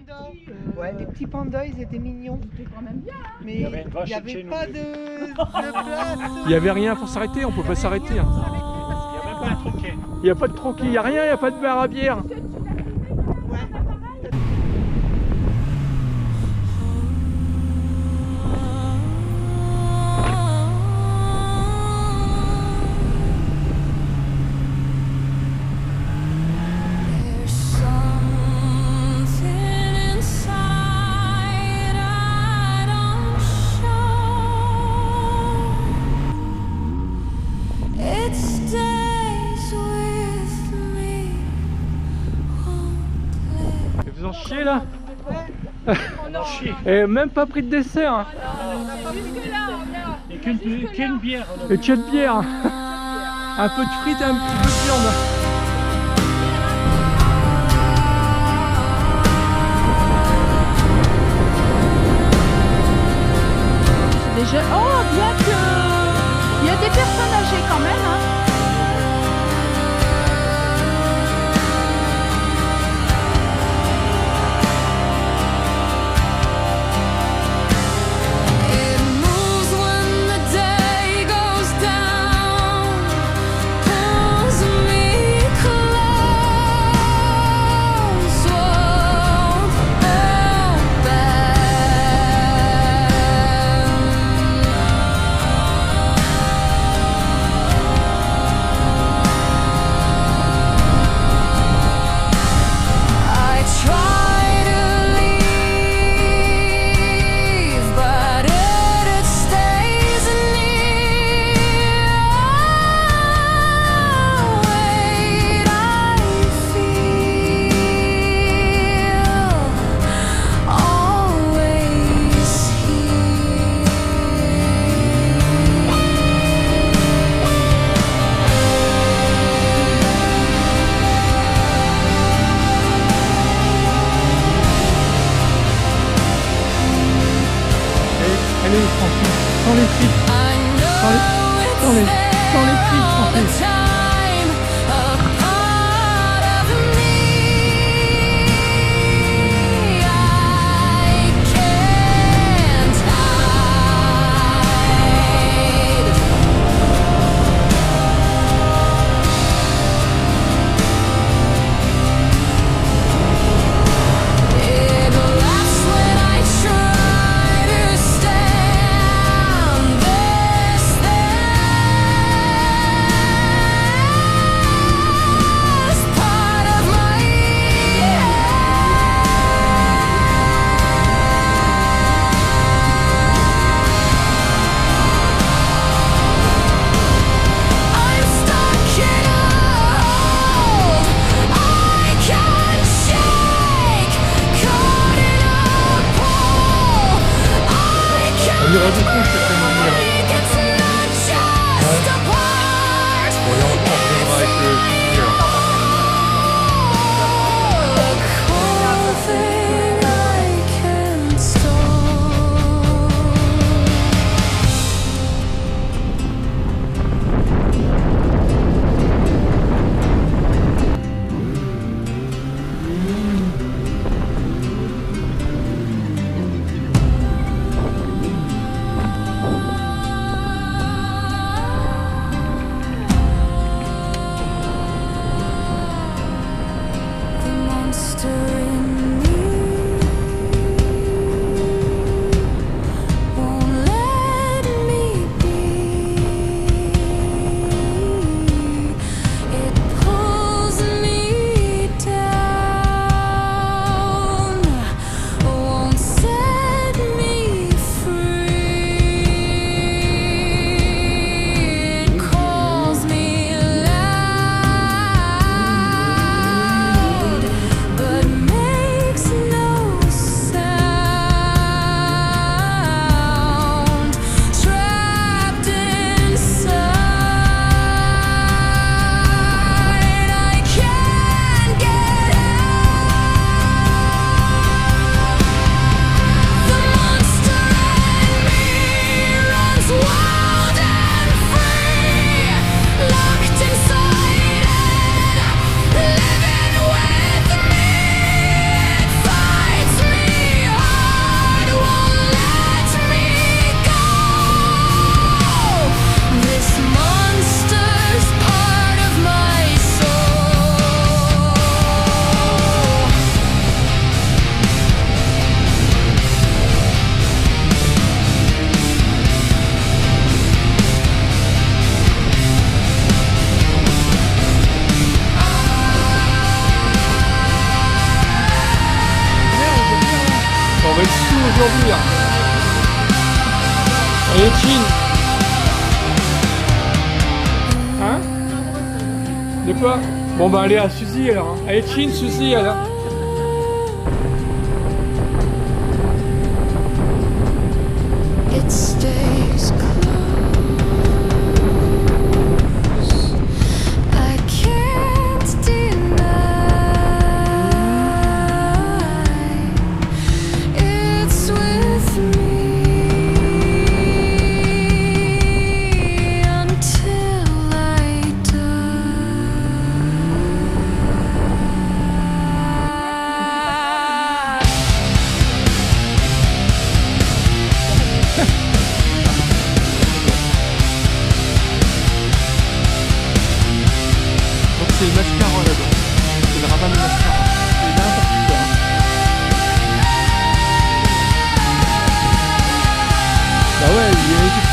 pandas. Ouais, des petits pandas, ils étaient mignons. C'était quand même bien. Hein. Mais il n'y avait pas de place. Il n'y avait rien pour s'arrêter, on peut pas s'arrêter. Hein. Il n'y a même pas de troquet. Il n'y a pas de troquet, il n'y a rien, il n'y a pas de bar à bière. Vous en chiez là? On en chie. Et même pas pris de dessert. Hein. Et qu'une bière. Et que de bière. Un peu de frites et un petit peu de viande. Déjà, oh, bien que il y a des personnes âgées quand même. Hein. Sans les frites. Sans les frites, Francis. aujourd'hui. Hein. Allez, Chin. Hein? De quoi? Bon bah allez à Suzy alors. Hein. Allez, Chin, Suzy alors. It stays close. I can't deny it's with me until I C'est le mascara là-dedans. C'est le rabat de mascara. C'est n'importe quoi. Hein. Bah ouais, il y a une petite